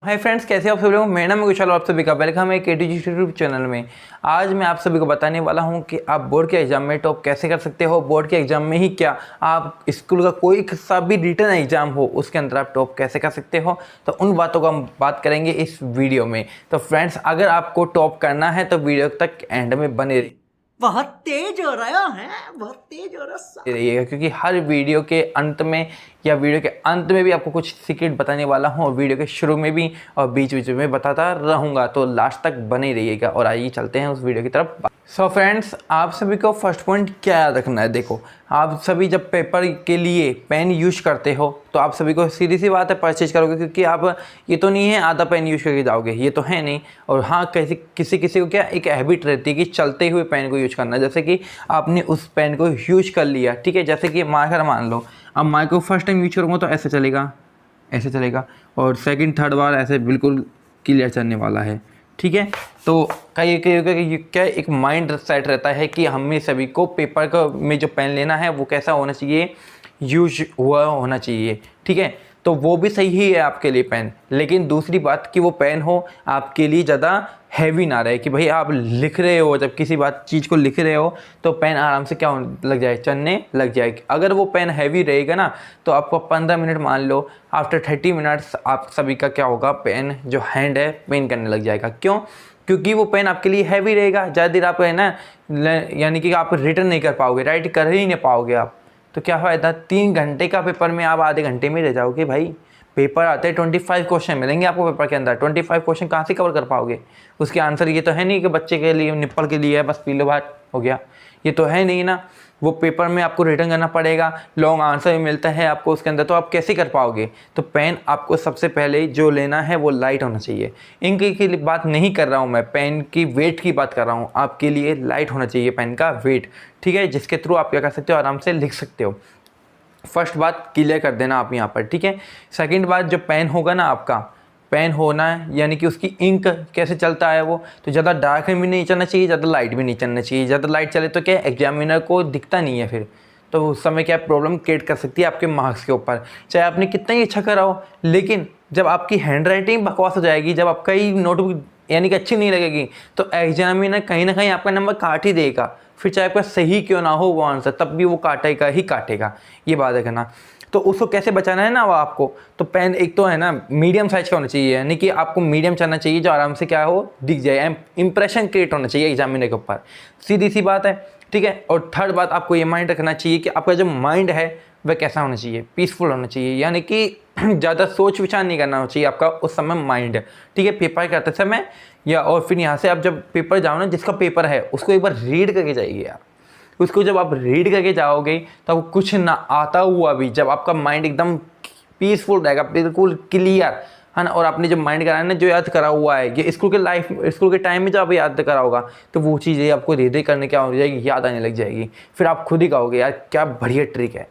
Hi friends, कैसे आप सभी लोग। मेरा नाम है कुशल और आप सभी का वेलकम है केटीजी यूट्यूब चैनल में। आज मैं आप सभी को बताने वाला हूं कि आप बोर्ड के एग्जाम में टॉप कैसे कर सकते हो। बोर्ड के एग्जाम में ही क्या, आप स्कूल का कोई सा भी रिटन एग्जाम हो उसके अंदर आप टॉप कैसे कर सकते हो, तो उन बातों का हम बात करेंगे इस वीडियो में। तो फ्रेंड्स, अगर आपको टॉप करना है तो वीडियो तक एंड में बने रहिए। बहुत तेज हो रहा है, बहुत तेज हो रहा रहिएगा, क्योंकि हर वीडियो के अंत में या वीडियो के अंत में भी आपको कुछ सीक्रेट बताने वाला हूँ और वीडियो के शुरू में भी और बीच बीच में बताता रहूँगा। तो लास्ट तक बने रहिएगा और आइए चलते हैं उस वीडियो की तरफ। सो फ्रेंड्स, आप सभी को फर्स्ट पॉइंट क्या याद रखना है। देखो, आप सभी जब पेपर के लिए पेन यूज करते हो तो आप सभी को सीधी सी बात है परचेज करोगे, क्योंकि आप ये तो नहीं है आधा पेन यूज करके जाओगे, ये तो है नहीं। और हाँ, किसी किसी को क्या एक हैबिट रहती है कि चलते हुए पेन को यूज करना। जैसे कि आपने उस पेन को यूज कर लिया, ठीक है। जैसे कि मार्कर मान लो, अब मार्कर को फर्स्ट टाइम यूज करूँगा तो ऐसे चलेगा, ऐसे चलेगा, और सेकंड थर्ड बार ऐसे बिल्कुल क्लियर चलने वाला है, ठीक है। तो कई क्या एक माइंड सेट रहता है कि हमें सभी को पेपर का में जो पेन लेना है वो कैसा होना चाहिए, यूज हुआ होना चाहिए, ठीक है। तो वो भी सही ही है आपके लिए पेन, लेकिन दूसरी बात कि वो पेन हो आपके लिए ज़्यादा हैवी ना रहे, कि भाई आप लिख रहे हो, जब किसी बात चीज़ को लिख रहे हो तो पेन आराम से क्या लग जाए, चलने लग जाए। अगर वो पेन हैवी रहेगा ना तो आपको 15 मिनट मान लो, आफ्टर 30 मिनट्स आप सभी का क्या होगा, पेन जो हैंड है पेन करने लग जाएगा। क्यों? क्योंकि वो पेन आपके लिए हैवी रहेगा। ज़्यादा देर आप है ना, यानी कि आप रिटर्न नहीं कर पाओगे, राइट कर ही नहीं पाओगे आप। तो क्या फ़ायदा, 3 घंटे का पेपर में आप आधे घंटे में रह जाओगे। भाई पेपर आते हैं 25 क्वेश्चन मिलेंगे आपको पेपर के अंदर, 25 क्वेश्चन कहाँ से कवर कर पाओगे। उसके आंसर ये तो है नहीं कि बच्चे के लिए निप्पल के लिए है बस पी लो बात हो गया, ये तो है नहीं ना। वो पेपर में आपको रिटर्न करना पड़ेगा, लॉन्ग आंसर भी मिलता है आपको उसके अंदर, तो आप कैसे कर पाओगे। तो पेन आपको सबसे पहले जो लेना है वो लाइट होना चाहिए। इंक की बात नहीं कर रहा हूँ मैं, पेन की वेट की बात कर रहा हूँ। आपके लिए लाइट होना चाहिए पेन का वेट, ठीक है, जिसके थ्रू आप क्या कर सकते हो, आराम से लिख सकते हो। फर्स्ट बात क्लियर कर देना आप यहाँ पर, ठीक है। सेकंड बात, जो पेन होगा ना आपका, पेन होना है यानी कि उसकी इंक कैसे चलता है वो, तो ज़्यादा डार्क भी नहीं चलना चाहिए, ज़्यादा लाइट भी नहीं चलना चाहिए। ज़्यादा लाइट चले तो क्या एग्जामिनर को दिखता नहीं है फिर, तो उस समय क्या प्रॉब्लम क्रिएट कर सकती है आपके मार्क्स के ऊपर, चाहे आपने कितना ही अच्छा करा हो। लेकिन जब आपकी हैंड राइटिंग बकवास हो जाएगी, जब आपका ही नोटबुक यानी कि अच्छी नहीं लगेगी, तो एग्जामिनर कहीं ना कहीं आपका नंबर काट ही देगा। फिर चाहे आपका सही क्यों ना हो वो आंसर, तब भी वो काटेगा ही काटेगा, ये बात है कहना। तो उसको कैसे बचाना है ना वो आपको, तो पेन एक तो है ना मीडियम साइज का होना चाहिए, यानी कि आपको मीडियम चलना चाहिए, जो आराम से क्या हो दिख जाए, इंप्रेशन क्रिएट होना चाहिए एग्जामिनर के ऊपर, सीधी सी बात है, ठीक है। और थर्ड बात, आपको ये माइंड रखना चाहिए कि आपका जो माइंड है वह कैसा होना चाहिए, पीसफुल होना चाहिए, यानी कि ज़्यादा सोच विचार नहीं करना चाहिए आपका उस समय माइंड, ठीक है, पेपर करते समय। या और फिर यहाँ से आप जब पेपर जाओ ना, जिसका पेपर है उसको एक बार रीड करके जाइए यार। उसको जब आप रीड करके जाओगे तो आपको कुछ ना आता हुआ भी, जब आपका माइंड एकदम पीसफुल रहेगा, बिल्कुल क्लियर है ना, और आपने जो माइंड करा है ना, जो याद करा हुआ है, ये स्कूल के टाइम में जो आप याद करा होगा, तो वो चीज़ें आपको रीड करने क्या हो जाएगी, याद आने लग जाएगी। फिर आप खुद ही कहोगे यार क्या बढ़िया ट्रिक है।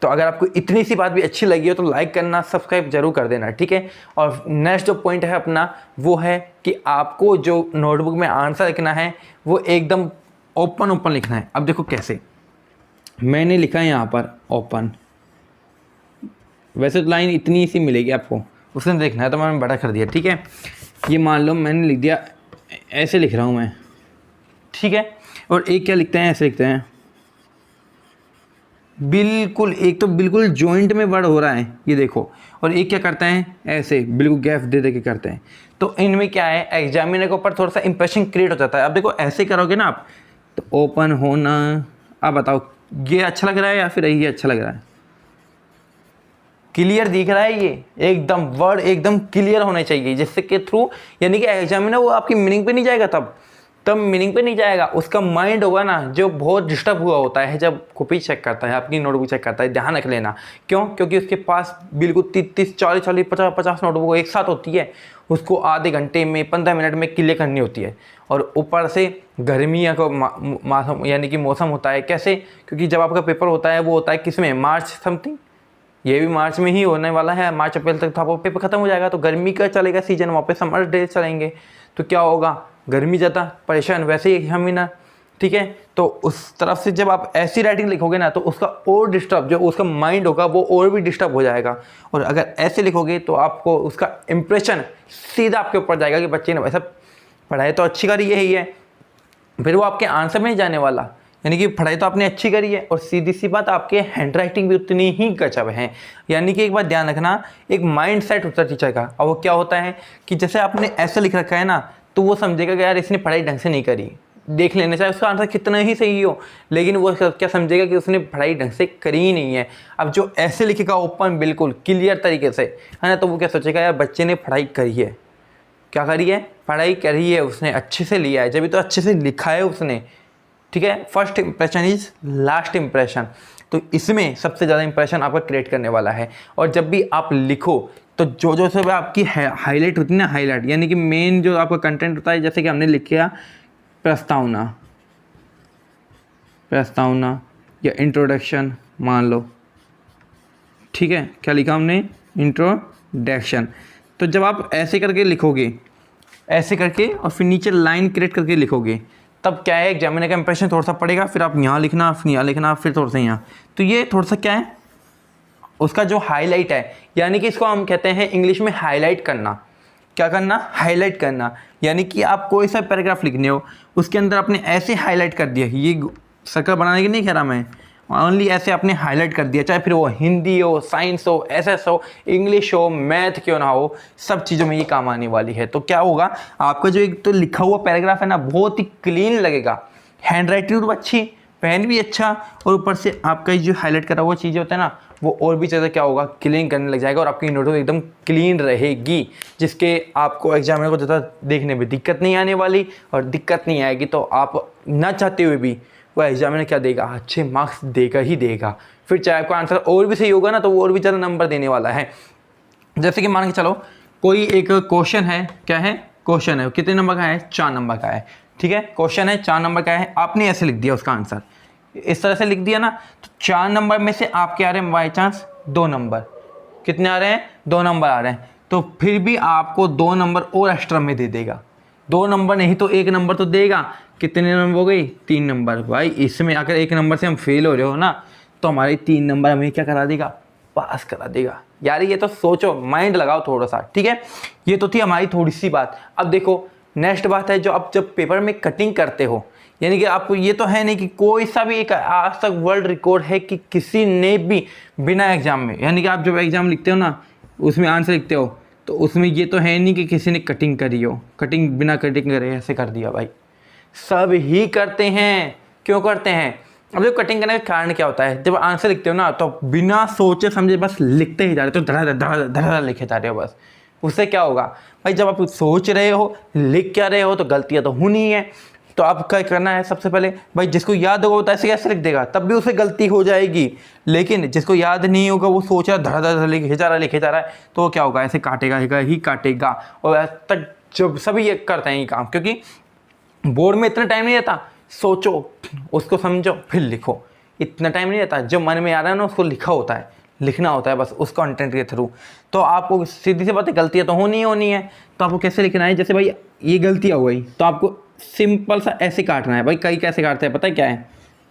तो अगर आपको इतनी सी बात भी अच्छी लगी हो तो लाइक करना, सब्सक्राइब जरूर कर देना, ठीक है। और नेक्स्ट जो पॉइंट है अपना वो है कि आपको जो नोटबुक में आंसर लिखना है वो एकदम ओपन लिखना है। अब देखो कैसे, मैंने लिखा है यहाँ पर ओपन, वैसे तो लाइन इतनी सी मिलेगी आपको, उसने देखना है तो मैंने बड़ा कर दिया, ठीक है। ये मान लो मैंने लिख दिया, ऐसे लिख रहा हूँ मैं, ठीक है। और एक क्या लिखते हैं, ऐसे लिखते हैं, बिल्कुल एक तो बिल्कुल जॉइंट में वर्ड हो रहा है ये देखो, और एक क्या करते हैं, ऐसे बिल्कुल गैप दे दे के करते हैं। तो इनमें क्या है, एग्जामिनर के ऊपर थोड़ा सा इंप्रेशन क्रिएट हो जाता है। अब देखो ऐसे करोगे ना आप, तो ओपन होना, अब बताओ ये अच्छा लग रहा है या फिर ये अच्छा लग रहा है, क्लियर दिख रहा है, ये एकदम वर्ड एकदम क्लियर होने चाहिए, जिससे के थ्रू यानी कि एग्जामिनर वो आपकी मीनिंग पे नहीं जाएगा, तब मीनिंग पे नहीं जाएगा, उसका माइंड होगा ना जो बहुत डिस्टर्ब हुआ होता है जब कॉपी चेक करता है, अपनी नोटबुक चेक करता है। ध्यान रख लेना, क्यों? क्योंकि उसके पास बिल्कुल 30 40 50 नोटबुक एक साथ होती है, उसको आधे घंटे में 15 मिनट में क्लियर करनी होती है। और ऊपर से गर्मियों का यानी कि मौसम होता है, कैसे? क्योंकि जब आपका पेपर होता है वो होता है किस में, मार्च समथिंग, ये भी मार्च में ही होने वाला है, मार्च अप्रैल तक तो आपका पेपर खत्म हो जाएगा। तो गर्मी का चलेगा सीजन, वहाँ पे समर डेज चलेंगे, तो क्या होगा, गर्मी ज़्यादा, परेशान वैसे ही एग्जामिनर, ठीक है। तो उस तरफ से जब आप ऐसी राइटिंग लिखोगे ना तो उसका और डिस्टर्ब, जो उसका माइंड होगा वो और भी डिस्टर्ब हो जाएगा। और अगर ऐसे लिखोगे तो आपको उसका इंप्रेशन सीधा आपके ऊपर जाएगा कि बच्चे ने वैसा पढ़ाई तो अच्छी करी ही है, फिर वो आपके आंसर में नहीं जाने वाला। यानी कि पढ़ाई तो आपने अच्छी करी है और सीधी सी बात आपके हैंड राइटिंग भी उतनी ही गजब है। यानी कि एक बात ध्यान रखना, एक माइंड सेट होता है टीचर का। और वो क्या होता है कि जैसे आपने ऐसे लिख रखा है ना तो वो समझेगा कि यार इसने पढ़ाई ढंग से नहीं करी, देख लेने चाहे उसका आंसर कितना ही सही हो, लेकिन वो क्या समझेगा कि उसने पढ़ाई ढंग से करी ही नहीं है। अब जो ऐसे लिखेगा ओपन बिल्कुल क्लियर तरीके से, है ना, तो वो क्या सोचेगा यार बच्चे ने पढ़ाई करी है। क्या करी है? पढ़ाई करी है उसने, अच्छे से लिया है, जब तो अच्छे से लिखा है उसने। ठीक है, first impression is last impression. तो इसमें सबसे ज़्यादा इंप्रेशन आपका क्रिएट करने वाला है। और जब भी आप लिखो तो जो जो सब आपकी हाईलाइट होती है ना, हाईलाइट यानी कि मेन जो आपका कंटेंट होता है, जैसे कि हमने लिखा प्रस्तावना, प्रस्तावना या इंट्रोडक्शन मान लो, ठीक है, क्या लिखा हमने? इंट्रोडक्शन। तो जब आप ऐसे करके लिखोगे, ऐसे करके और फिर नीचे लाइन क्रिएट करके लिखोगे, तब क्या है, एग्जामिनर का इंप्रेशन थोड़ा सा पड़ेगा। फिर आप यहाँ लिखना, फिर यहाँ लिखना, फिर थोड़ा सा यहाँ। तो ये थोड़ा सा क्या है, उसका जो हाईलाइट है, यानी कि इसको हम कहते हैं इंग्लिश में हाईलाइट करना। क्या करना? हाईलाइट करना। यानी कि आप कोई सा पैराग्राफ लिखने हो, उसके अंदर आपने ऐसे हाईलाइट कर दिया, ये सर्कल बनाने की नहीं कह रहा मैं, ओनली ऐसे आपने हाईलाइट कर दिया, चाहे फिर वो हिंदी हो, साइंस हो, एसएस हो, इंग्लिश हो, मैथ क्यों ना हो, सब चीज़ों में ये काम आने वाली है। तो क्या होगा, आपका जो एक तो लिखा हुआ पैराग्राफ है ना, बहुत ही क्लीन लगेगा, हैंड राइटिंग भी अच्छी, पेन भी अच्छा, और ऊपर से आपका जो हाईलाइट करा हुआ चीज़ें होता है ना, वो और भी ज़्यादा क्या होगा, क्लीन करने लग जाएगा और आपकी नोटबुक एकदम क्लीन रहेगी, जिसके आपको एग्जामिनर को ज़्यादा देखने में दिक्कत नहीं आने वाली। और दिक्कत नहीं आएगी तो आप ना चाहते हुए भी वो एग्जामिनर क्या देगा, अच्छे मार्क्स देगा ही देगा। फिर चाहे आपका आंसर और भी सही होगा ना तो वो और भी ज़्यादा नंबर देने वाला है। जैसे कि मान के चलो कोई एक क्वेश्चन है, क्या है, क्वेश्चन है, कितने नंबर का है? 4 नंबर का है। ठीक है, क्वेश्चन है 4 नंबर का है, आपने ऐसे लिख दिया उसका आंसर, इस तरह से लिख दिया ना, तो 4 नंबर में से आपके आ रहे हैं बाई चांस 2 नंबर। कितने आ रहे हैं? 2 नंबर आ रहे हैं। तो फिर भी आपको 2 नंबर और एक्स्ट्रा में दे देगा। 2 नंबर नहीं तो 1 नंबर तो देगा। कितने नंबर हो गई? 3 नंबर। भाई इसमें अगर 1 नंबर से हम फेल हो रहे हो ना, तो हमारे 3 नंबर हमें क्या करा देगा? पास करा देगा। यार ये तो सोचो, माइंड लगाओ थोड़ा सा। ठीक है, ये तो थी हमारी थोड़ी सी बात। अब देखो नेक्स्ट बात है, जो आप जब पेपर में कटिंग करते हो, यानी कि आपको ये तो है नहीं कि कोई सा भी एक आज तक वर्ल्ड रिकॉर्ड है कि किसी ने भी बिना एग्जाम में, यानी कि आप जब एग्जाम लिखते हो ना, उसमें आंसर लिखते हो, तो उसमें ये तो है नहीं कि किसी ने कटिंग करी हो, कटिंग बिना कटिंग करे ऐसे कर दिया। भाई सब ही करते हैं। क्यों करते हैं? अब जब कटिंग करने का कारण क्या होता है, जब आंसर लिखते हो ना तो बिना सोचे समझे बस लिखते ही जा रहे हो, तो धड़ा लिखे जा रहे हो बस। उससे क्या होगा भाई, जब आप सोच रहे हो, लिख क्या रहे हो, तो गलतियाँ तो होनी है। तो आप क्या करना है, सबसे पहले भाई जिसको याद होगा वो तो ऐसे कैसे लिख देगा, तब भी उसे गलती हो जाएगी। लेकिन जिसको याद नहीं होगा, वो सोच रहा धड़ा लिखे जा रहा है, तो वो क्या होगा, ऐसे काटेगा ही काटेगा। और तक जब सभी ये करते हैं ये काम, क्योंकि बोर्ड में इतना टाइम नहीं रहता, सोचो उसको समझो फिर लिखो, इतना टाइम नहीं रहता। जो मन में आ रहा है ना उसको लिखा होता है, लिखना होता है बस उस कंटेंट के थ्रू। तो आपको सीधी सी बात है, गलतियाँ तो होनी है। तो आपको कैसे लिखना है, जैसे भाई ये गलतियाँ हो गई तो आपको सिंपल सा ऐसे काटना है। भाई कई कैसे काटते हैं पता है क्या है,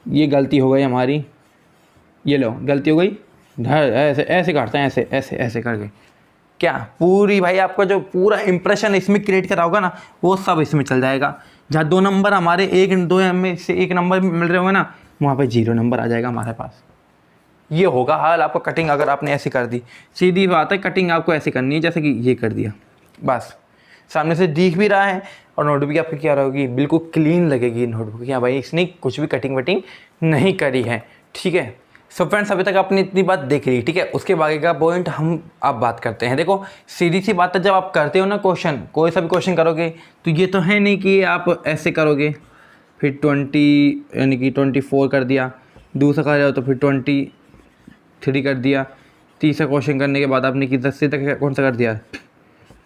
ये गलती हो गई हमारी, ये लो गलती हो गई, ऐसे ऐसे काटते हैं, ऐसे ऐसे ऐसे करके। क्या पूरी भाई आपका जो पूरा इंप्रेशन इसमें क्रिएट करा होगा ना, वो सब इसमें चल जाएगा। जहाँ 2 नंबर हमारे 1-2 में से 1 नंबर मिल रहे होंगे ना, वहाँ पे 0 नंबर आ जाएगा हमारे पास। ये होगा हाल आपको कटिंग अगर आपने ऐसे कर दी। सीधी बात है, कटिंग आपको ऐसे करनी है जैसे कि ये कर दिया, बस सामने से दिख भी रहा है और नोटबुक आपकी क्या रहेगी, बिल्कुल क्लीन लगेगी नोटबुक। क्या भाई इसने कुछ भी कटिंग वटिंग नहीं करी है। ठीक है, सो फ्रेंड्स अभी तक आपने इतनी बात देख ली। ठीक है, उसके बाकी का पॉइंट हम अब बात करते हैं। देखो सीधी सी बात है, जब आप करते हो ना क्वेश्चन, कोई सा भी क्वेश्चन करोगे, तो ये तो है नहीं कि आप ऐसे करोगे फिर 20 यानी कि 24 कर दिया, दूसरा कर रहे हो तो फिर 23 कर दिया, तीसरा क्वेश्चन करने के बाद आपने कि 10 से तक कौन सा कर दिया,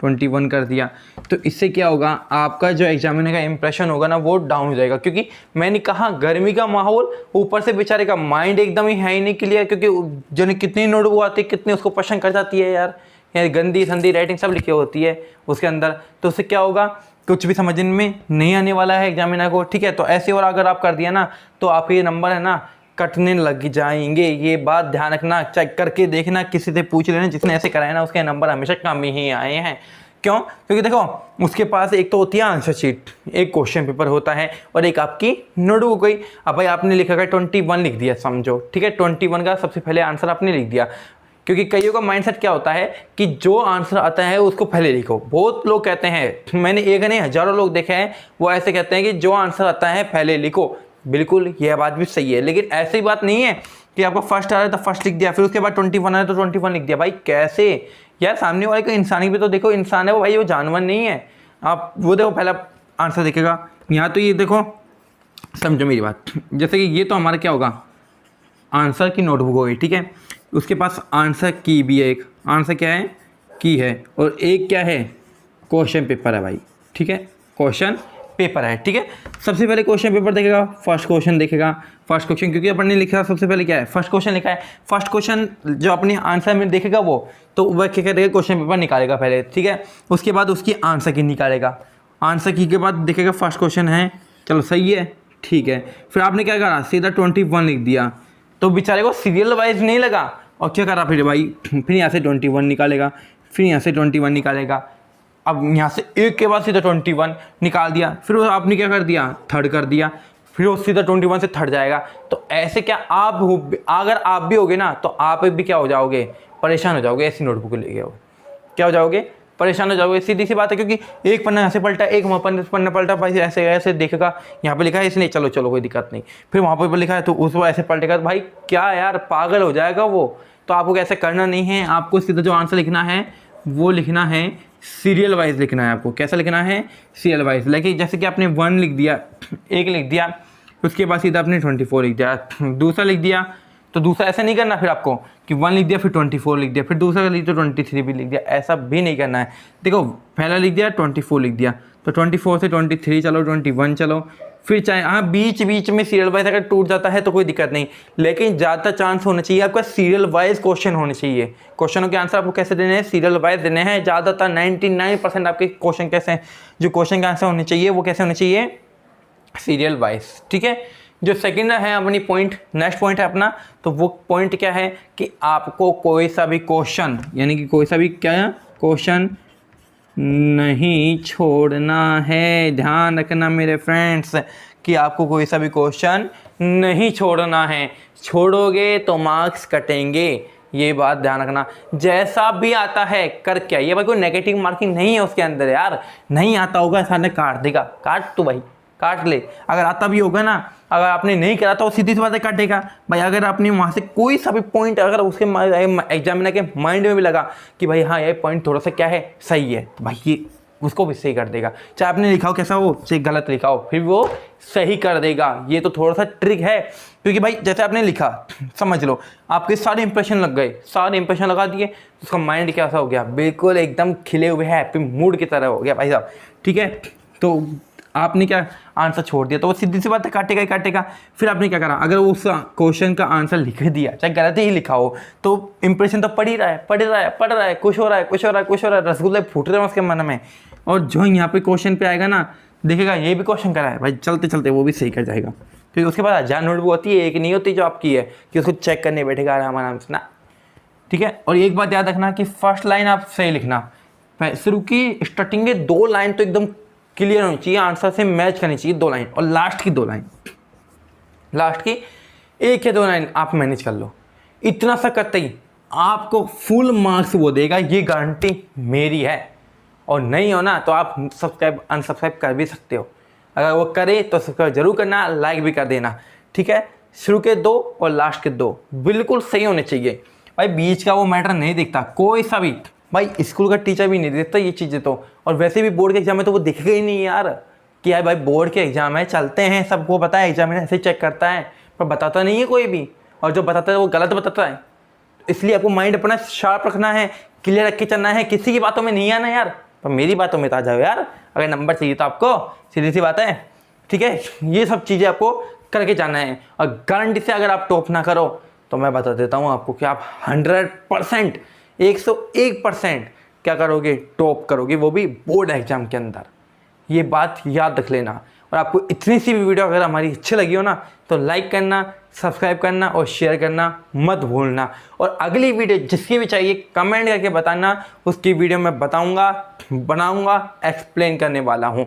21 कर दिया। तो इससे क्या होगा, आपका जो एग्जामिनर का इंप्रेशन होगा ना वो डाउन हो जाएगा। क्योंकि मैंने कहा गर्मी का माहौल, ऊपर से बेचारे का माइंड एकदम ही है ही नहीं क्लियर, क्योंकि जो कितनी नोटबुक आती है, कितनी उसको पसंद कर जाती है यार गंदी संदी राइटिंग सब लिखी होती है उसके अंदर। तो उससे क्या होगा, कुछ भी समझने में नहीं आने वाला है एग्जामिनर को, ठीक है। तो ऐसे और अगर आप कर दिया ना तो आपके ये नंबर है ना कटने लग जाएंगे। ये बात ध्यान रखना, चेक करके देखना, किसी से पूछ लेना जिसने ऐसे कराया ना उसके नंबर हमेशा कम ही आए हैं। क्यों? क्योंकि देखो उसके पास एक तो होती है आंसर शीट, एक क्वेश्चन पेपर होता है और एक आपकी नोटबुक हुई। अब भाई आपने लिखा है 21 लिख दिया समझो, ठीक है। 21 का सबसे पहले आंसर आपने लिख दिया, क्योंकि कईयों का माइंडसेट क्या होता है कि जो आंसर आता है उसको पहले लिखो। बहुत लोग कहते हैं, मैंने एक नहीं हजारों लोग देखे हैं वो ऐसे कहते हैं कि जो आंसर आता है पहले लिखो। बिल्कुल यह बात भी सही है, लेकिन ऐसी बात नहीं है कि आपको फर्स्ट आ रहा है तो फर्स्ट लिख दिया, फिर उसके बाद 21 आ रहा है तो 21 लिख दिया। भाई कैसे यार, सामने वाले को इंसानी भी तो देखो, इंसान है वो भाई, वो जानवर नहीं है। आप वो देखो पहला आंसर देखेगा यहाँ, तो ये देखो समझो मेरी बात, जैसे कि ये तो हमारा क्या होगा आंसर की नोटबुक होगी, ठीक है। उसके पास आंसर की भी है, एक आंसर क्या है की है, और एक क्या है क्वेश्चन पेपर है भाई, ठीक है। क्वेश्चन पेपर है, ठीक है। सबसे पहले क्वेश्चन पेपर देखेगा, फर्स्ट क्वेश्चन देखेगा, फर्स्ट क्वेश्चन क्योंकि अपन ने लिखा सबसे पहले क्या है फर्स्ट क्वेश्चन लिखा है। फर्स्ट क्वेश्चन जो अपने आंसर में देखेगा वो तो वह क्या करेगा क्वेश्चन पेपर निकालेगा पहले, ठीक है। उसके बाद उसकी आंसर की निकालेगा, आंसर की के बाद देखेगा फर्स्ट क्वेश्चन है, चलो सही है, ठीक है। फिर आपने क्या करा सीधा 21 लिख दिया, तो बेचारे को सीरियल वाइज नहीं लगा और क्या करा फिर भाई, फिर यहाँ से 21 निकालेगा, फिर यहाँ से 21 निकालेगा। अब यहाँ से एक के बाद सीधा 21 निकाल दिया, फिर आपने क्या कर दिया थर्ड कर दिया, फिर वो सीधा 21 से थर्ड जाएगा। तो ऐसे क्या आप अगर आप भी होगे ना तो आप भी क्या हो जाओगे परेशान हो जाओगे, ऐसी नोटबुक लेके हो क्या हो जाओगे परेशान हो जाओगे, सीधी सी बात है। क्योंकि एक पन्ना यहाँ से पलटा, एक वहाँ पन्ना पलटा, भाई ऐसे ऐसे देखेगा, यहाँ पे लिखा है इसलिए चलो चलो कोई दिक्कत नहीं, फिर वहाँ पर लिखा है तो उसको ऐसे पलटेगा, तो भाई क्या यार पागल हो जाएगा वो। तो आपको ऐसे करना नहीं है, आपको सीधा जो आंसर लिखना है वो लिखना है सीरियल वाइज लिखना है। आपको कैसा लिखना है सीरियल वाइज, लेकिन जैसे कि आपने 1 लिख दिया, एक लिख दिया, उसके बाद सीधा आपने 24 लिख दिया, दूसरा लिख दिया, तो दूसरा ऐसा नहीं करना फिर आपको कि 1 लिख दिया फिर 24 लिख दिया, फिर दूसरा लिख दिया तो 23 भी लिख दिया, ऐसा भी नहीं करना है। देखो पहला लिख दिया 24 लिख दिया, तो 24 से 23 चलो, 21 चलो, फिर चाहे हाँ बीच बीच में सीरियल वाइज अगर टूट जाता है तो कोई दिक्कत नहीं, लेकिन ज़्यादा चांस होना चाहिए आपका सीरियल वाइज क्वेश्चन होने चाहिए। क्वेश्चनों के आंसर आपको कैसे देने हैं सीरियल वाइज देने हैं। ज़्यादातर 99% आपके क्वेश्चन कैसे हैं, जो क्वेश्चन के आंसर होने चाहिए वो कैसे होने चाहिए सीरियल वाइज, ठीक है। जो सेकंड है अपनी पॉइंट, नेक्स्ट पॉइंट है अपना, तो वो पॉइंट क्या है कि आपको कोई सा भी क्वेश्चन यानी कि कोई सा भी क्या क्वेश्चन नहीं छोड़ना है। ध्यान रखना मेरे फ्रेंड्स कि आपको कोई सा भी क्वेश्चन नहीं छोड़ना है, छोड़ोगे तो मार्क्स कटेंगे, ये बात ध्यान रखना। जैसा भी आता है कर क्या, ये भाई कोई नेगेटिव मार्किंग नहीं है उसके अंदर यार, नहीं आता होगा सामने काट देगा, काट तो भाई काट ले। अगर आता भी होगा ना, अगर आपने नहीं करा तो सीधी सी बात है काटेगा भाई। अगर आपने वहाँ से कोई सा भी पॉइंट अगर उसके एग्जामिनर के माइंड में भी लगा कि भाई हाँ ये पॉइंट थोड़ा सा क्या है सही है, तो भाई ये उसको भी सही कर देगा। चाहे आपने लिखा हो कैसा हो, चाहे गलत लिखा हो, फिर वो सही कर देगा। ये तो थोड़ा सा ट्रिक है, क्योंकि भाई जैसे आपने लिखा समझ लो आपके सारे इंप्रेशन लग गए, सारे इंप्रेशन लगा दिए, उसका माइंड कैसा हो गया बिल्कुल एकदम खिले हुए हैप्पी मूड की तरह हो गया भाई साहब, ठीक है। तो आपने क्या आंसर छोड़ दिया तो वो सीधी सी बात है काटेगा ही काटेगा। फिर आपने क्या करा, अगर उस क्वेश्चन का आंसर लिख दिया चाहे गलत ही लिखा हो तो इंप्रेशन तो पड़ ही रहा है, पढ़ रहा है, खुश हो रहा है, रसगुल्ले फूट रहे हैं उसके मन में। और जो यहाँ पे क्वेश्चन पे आएगा ना देखेगा ये भी क्वेश्चन करा है भाई, चलते चलते वो भी सही कर जाएगा, क्योंकि उसके बाद 1000 नोटबुक होती है, एक नहीं होती जो आपकी है कि उसको चेक करने बैठेगा आराम से ना, ठीक है। और एक बात याद रखना कि फर्स्ट लाइन आप सही लिखना, शुरू की स्टार्टिंग के 2 लाइन तो एकदम क्लियर होनी चाहिए, आंसर से मैच करनी चाहिए 2 लाइन, और लास्ट की 2 लाइन, लास्ट की 1 या 2 लाइन आप मैनेज कर लो। इतना सा करते ही आपको फुल मार्क्स वो देगा, ये गारंटी मेरी है। और नहीं हो ना तो आप सब्सक्राइब अनसब्सक्राइब कर भी सकते हो, अगर वो करे तो सब्सक्राइब जरूर करना, लाइक भी कर देना, ठीक है। शुरू के 2 और लास्ट के 2 बिल्कुल सही होने चाहिए भाई, बीच का वो मैटर नहीं दिखता कोई सा भी भाई, स्कूल का टीचर भी नहीं देखता ये चीज़ें तो, और वैसे भी बोर्ड के एग्जाम में तो वो दिखेगा ही नहीं यार कि यार भाई बोर्ड के एग्जाम है चलते हैं, सबको पता है एग्जामिनर ऐसे चेक करता है, पर बताता नहीं है कोई भी, और जो बताता है वो गलत बताता है। इसलिए आपको माइंड अपना शार्प रखना है, क्लियर रख के चलना है, किसी की बातों में नहीं आना यार, पर मेरी बातों में तो आ जाओ यार। अगर नंबर चाहिए तो आपको सीधी सी बात है, ठीक है। ये सब चीज़ें आपको करके जाना है, और गारंटी से अगर आप टॉप ना करो तो मैं बता देता हूँ आपको कि आप 100% 101% क्या करोगे टॉप करोगे, वो भी बोर्ड एग्जाम के अंदर, ये बात याद रख लेना। और आपको इतनी सी भी वीडियो अगर हमारी अच्छी लगी हो ना तो लाइक करना, सब्सक्राइब करना और शेयर करना मत भूलना। और अगली वीडियो जिसकी भी चाहिए कमेंट करके बताना, उसकी वीडियो मैं बताऊंगा, बनाऊंगा, एक्सप्लेन करने वाला हूँ।